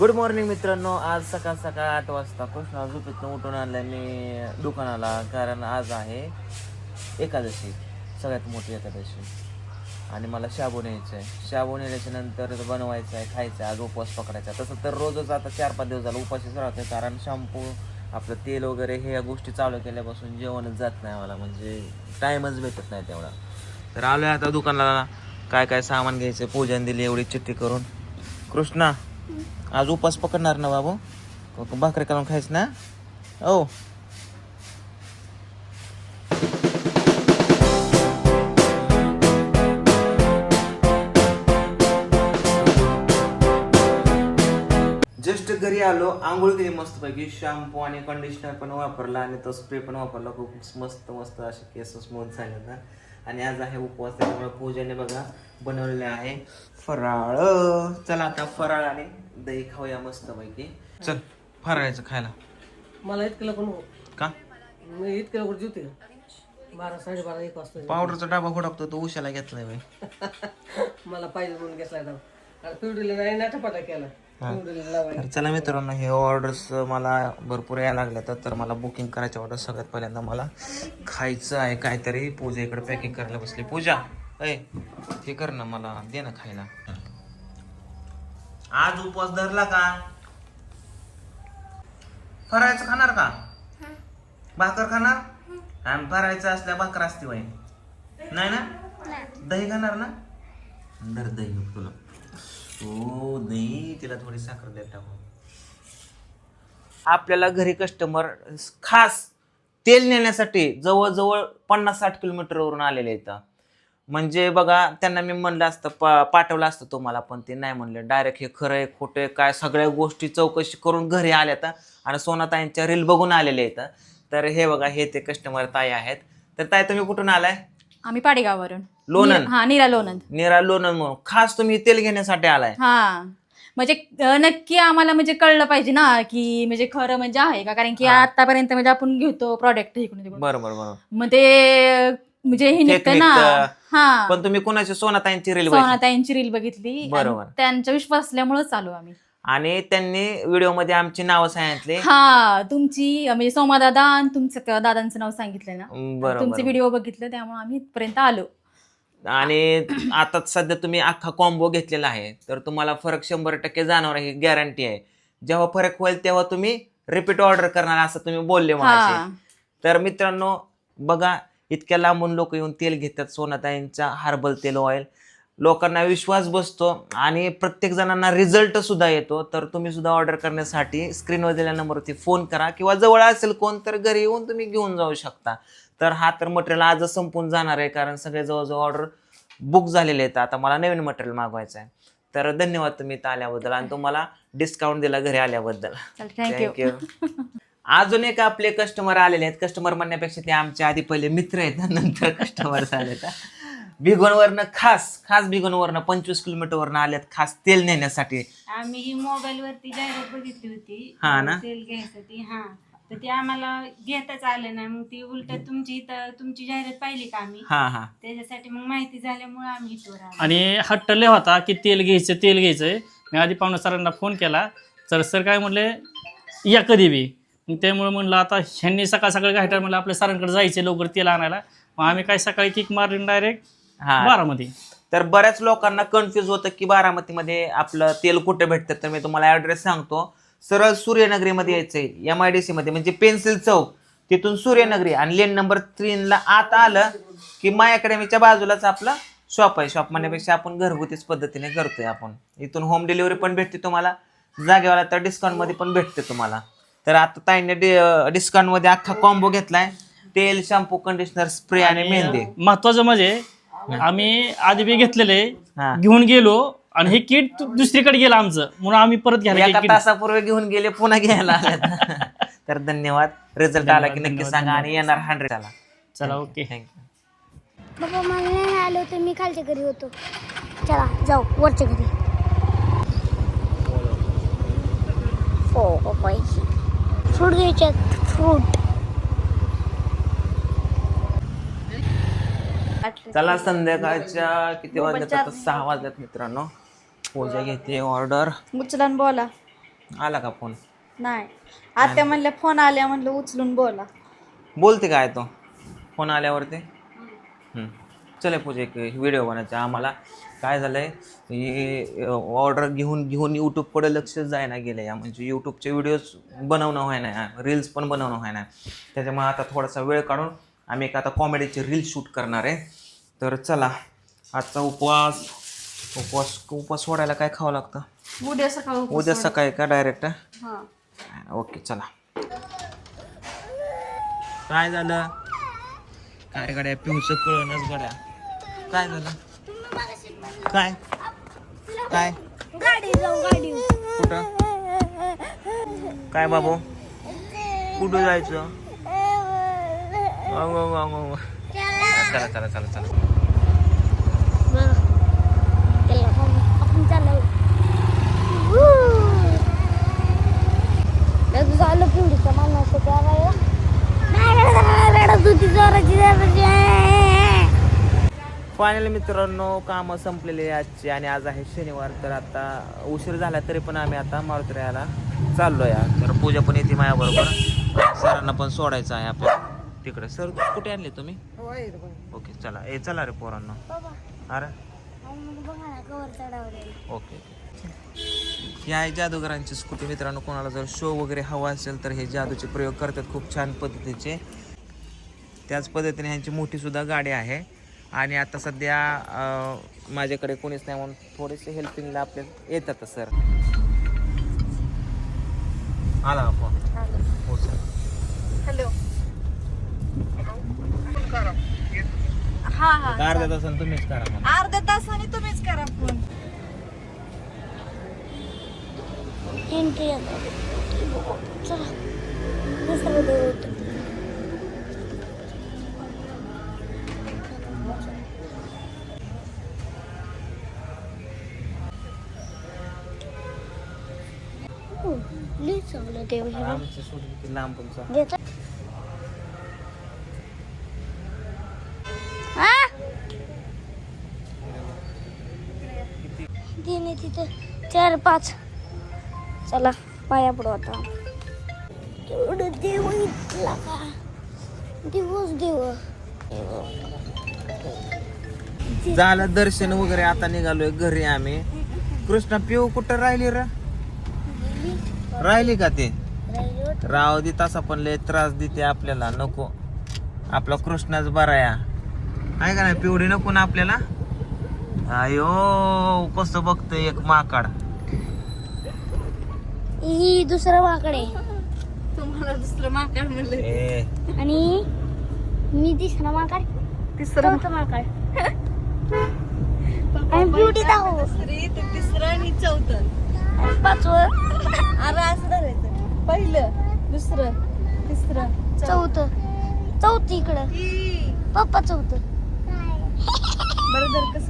Good morning मित्रांनो. आज सकाळ सकाळ 8 वाजता कृष्णा झोपेतनं उठून आणलं मी दुकानाला, कारण आज आहे एकादशी, सगळ्यात मोठी एकादशी. आणि मला शाबू न्यायचं आहे. शाबू नेल्याच्या नंतर बनवायचं आहे, खायचं आहे. आज उपवास पकडायचा. तसं तर रोजच आता 4-5 दिवस झालं उपवासच राहते, कारण शॅम्पू आपलं तेल वगैरे हे या गोष्टी चालू केल्यापासून जेवणच जात नाही मला, म्हणजे टाईमच भेटत नाही तेवढा. तर आलो आहे आता दुकानाला, काय काय सामान घ्यायचं. पूजन दिली एवढी चिठ्ठी करून. कृष्णा आज उपास पकडणार ना बाबू? भाकरी काढून खायचं ना? ओ जस्ट घरी आलो, आंघोळ केली मस्तपैकी. शॅम्पू आणि कंडिशनर पण वापरला आणि तो स्प्रे पण वापरला. खूप मस्त मस्त असे केस स्मूथ झाले ना. आणि आज आहे उपवास, त्याच्यामुळे पूजेने बघा बनवलेले आहे फराळ. चला आता फराळ आणि दही खाऊया मस्तपैकी. चल फराळाचं खायला. मला इतकं पण का मी इतकं लवकर जेवते 12-12:30 1 वाजता. पावडरचा डबा हुडकतो तो उशाला घेतलाय बाई. मला पाहिजे म्हणून घेतला डाव. आणि पिवडीला नाही नाटापाटा केला. पिवडीला लावायला. तर चला मित्रांनो, हे ऑर्डर्स मला भरपूर यायला लागल्या, तर मला बुकिंग करायचे ऑर्डर. सगळ्यात पहिल्यांदा मला खायचं आहे काहीतरी. पूजा इकडे पॅकिंग करायला बसली. पूजा ऐ हे कर ना, मला दे ना खायला. आज उपवास धरला का? फराळाचं खाणार का? भाकर खाणार? आणि फराळाचं असल्या भाकर असते बाई, नाही ना? दही खाणार ना? धर दही तुला. हो दही, तिला थोडी साखर द्या टाकून. आपल्याला घरी कस्टमर खास तेल नेण्यासाठी जवळजवळ 50-60 किलोमीटरवरून आलेले आहेत. म्हणजे बघा, त्यांना मी म्हणलं असतं पाठवलं असतं तुम्हाला, पण ते नाही म्हणलं. डायरेक्ट हे खरं आहे खोटं आहे काय सगळ्या गोष्टी चौकशी करून घरी आल्यात आणि सोनाताईंच्या रील बघून आलेले आहेत. तर हे बघा, हे ते कस्टमर ताई आहेत. तर ताई तुम्ही कुठून आलाय? आम्ही पाडेगाववरून. लोणंद. हा, नीरा लोणंद. नीरा लोणंद. म्हणून खास तुम्ही तेल घेण्यासाठी आलाय? हा, म्हणजे नक्की आम्हाला म्हणजे कळलं पाहिजे ना की म्हणजे खरं म्हणजे आहे का, कारण की आतापर्यंत म्हणजे आपण घेतो प्रॉडक्ट इकडून तिकडून. बरोबर. मग ते म्हणजे हे निघतं ना. हा, पण तुम्ही कोणाची सोनाताईंची रील सोनाताईंची रील बघितली, बरोबर. त्यांचा विश्वास असल्यामुळेच चालू आम्ही. आणि त्यांनी व्हिडिओ मध्ये आमची नावं सांगितली. हा, तुमची म्हणजे सोमादादा आणि तुमचं दादांचं नाव सांगितलं ना. बरोबर. तुमचे व्हिडिओ बघितलं, त्यामुळे आम्ही इथपर्यंत आलो. आणि आता सध्या तुम्ही अख्खा कॉम्बो घेतलेला आहे, तर तुम्हाला फरक 100% जाणवणार, ही गॅरंटी आहे. जेव्हा फरक होईल तेव्हा तुम्ही रिपीट ऑर्डर करणार, असं तुम्ही बोलले मला. तर मित्रांनो बघा, इतक्या लांबून लोक येऊन तेल घेतात. सोनाताईंचा हर्बल तेल ऑइल, लोकांना विश्वास बसतो आणि प्रत्येक जणांना रिझल्ट सुद्धा येतो. तर तुम्ही सुद्धा ऑर्डर करण्यासाठी स्क्रीनवर दिलेल्या नंबरवरती फोन करा, किंवा जवळ असेल कोण तर घरी येऊन तुम्ही घेऊन जाऊ शकता. तर हा तर मटेरियल आजच संपून जाणार आहे, कारण सगळे जवळजवळ ऑर्डर बुक झालेले आहेत. आता मला नवीन मटेरियल मागवायचं आहे. तर धन्यवाद तुम्ही इथं आल्याबद्दल आणि तुम्हाला डिस्काउंट दिला घरी आल्याबद्दल. थँक्यू. अजून एक आपले कस्टमर आलेले आहेत. कस्टमर म्हणण्यापेक्षा ते आमच्या आधी पहिले मित्र आहेत, नंतर कस्टमर झालेत. भिगवणवरनं खास भिगवणवरनं 25 किलोमीटरवरनं आल्यात खास तेल नेण्यासाठी. आम्ही ही मोबाईल वरती जाहिरात बघितली होती. हा ना. तेल घ्यायसाठी. हा, तर ते आम्हाला घेताच आलं नाही. मग ती उलट तुमची जाहिरात पाहिली का आम्ही, त्याच्यासाठी मग माहिती झाल्यामुळे आम्ही इथवर आलो. आणि हट्ट लय होता की तेल घ्यायचंय. मी आधी पाहुणे सरांना फोन केला, तर सर काय म्हणले या कधी बी. मग त्यामुळे म्हणलं आता ह्यांनी सकाळ घायटा म्हणलं आपल्या सरांकडे जायचे लवकर तेल आणायला. मग आम्ही काय सकाळी किक मारून डायरेक्ट बारामती. तर बऱ्याच लोकांना कन्फ्युज होतं की बारामतीमध्ये आपलं तेल कुठे भेटतं. तर मी तुम्हाला ऍड्रेस सांगतो. सरळ सूर्यनगरीमध्ये यायचंय, MIDC मध्ये, म्हणजे पेन्सिल चौक, तिथून सूर्यनगरी आणि लेन नंबर 3 ला आत आलं की माय अकॅडमीच्या बाजूलाच आपलं शॉप आहे. शॉप म्हणण्यापेक्षा आपण घरगुतीच पद्धतीने करतोय. आपण इथून होम डिलिव्हरी पण भेटते तुम्हाला, जागेवाला तर डिस्काउंट मध्ये पण भेटते तुम्हाला. तर आता ताईने डिस्काउंट मध्ये अख्खा कॉम्बो घेतलाय. तेल, शॅम्पू, कंडिशनर, स्प्रे आणि मेहंदी. महत्वाचं म्हणजे आम्ही आधी बी घेतलेले, घेऊन गेलो आणि हे किट दुसरीकडे गेलं आमचं, म्हणून आम्ही परत घ्यायला 1 तासापूर्वी घेऊन गेले, पुन्हा घ्यायला आले. तर धन्यवाद. रिझल्ट आला की नक्की सांगा आणि येणार 100 आला. चला, ओके, थँक्यू. बाबा मला नाही आलो तर मी खालच्या घरी होतो. चला जाऊ वरच्या घरी. हो पैसे फ्रूट घ्यायच्यात. फ्रूट चला, संध्याकाळच्या किती वाजल्यात? आता 6 वाजल्यात मित्रांनो. पूजा घेते ऑर्डर. उचलन बोला. आला का फोन? नाही आत्या म्हणल्या फोन आल्या म्हणलं उचलून बोला. बोलते काय तो फोन आल्यावरती? चले पूजा एक व्हिडिओ बनायचा आम्हाला. काय झालंय हे ऑर्डर घेऊन यूट्यूबकडे लक्ष जायना गेलं या, म्हणजे यूट्यूबचे व्हिडिओज बनवणं व्हाय नाही, रील्स पण बनवणं व्हाय नाही. त्याच्यामुळे आता थोडासा वेळ काढून आम्ही एक आता कॉमेडीचे रील शूट करणार आहे. तर चला आजचा उपवास सोडायला काय खावं लागतं? उद्या सकाळी का डायरेक्ट? ओके चला. काय झालं? काय गड्या पिऊचं कळणच गड्या. काय झालं? काय काय गाडी जाऊ गाडी. कुठं? काय बाबू कुठं जायचं? चला चला चला चला. आपण चाललो. झालं पिवडीचं मानाचं त्यावेळेला रडत होती जोराची. फायनली मित्रांनो कामं संपलेली आहे आजची आणि आज आहे शनिवार. तर आता उशीर झाला तरी पण आम्ही आता मारुतीरायाला चाललो आहे. तर पूजा पण येते माझ्याबरोबर. सरांना पण सोडायचं आहे आपल्या तिकडे. सर कुठे आणले तुम्ही? ओके चला चला रे पोरांना. अरे ओके ही आहे जादूगरांची स्कूटी मित्रांनो. कोणाला जर शो वगैरे हवा असेल तर हे जादूचे प्रयोग करतात खूप छान पद्धतीचे. त्याच पद्धतीने ह्यांची मोठीसुद्धा गाडी आहे. आणि आता सध्या माझ्याकडे कोणीच नाही म्हणून थोडेसे हेल्पिंगला आपले येतात. सर आला का फोन? हो सर. हॅलो. हा हा अर्ध्या तासाने तुम्हीच करा मला. अर्ध्या तासाने तुम्हीच करा फोन. चला दुसरं देऊ. चांगलं देव आमचं सोडून किती लांब तुमचा. घेतो. तिने तिथे 4-5. चला पाया पडू आता. तेवढं देव इथला का दिवस देव. झालं दर्शन वगैरे आता निघालोय घरी आम्ही. कृष्णा पिऊ कुठं राहिली रे? राहिली का ते? राव दे तसा पण लय त्रास देते आपल्याला. नको आपला कृष्णाच बरा या आहे का नाही? पिवडी नको ना आपल्याला. अयो कसं बघतोय एक माकड. ही दुसरं माकडे तुम्हाला दुसरं माकड म्हणलं. ए आणि मी तिसरं माकड. तिसरं माकड. आणि ब्युटी दाखव. तिसरं आणि चौथं. 5वं. अरे असं धरायचं. पहिलं दुसरं तिसरं चौथं इकडं. पप्पा चौथं. बरोबर कसं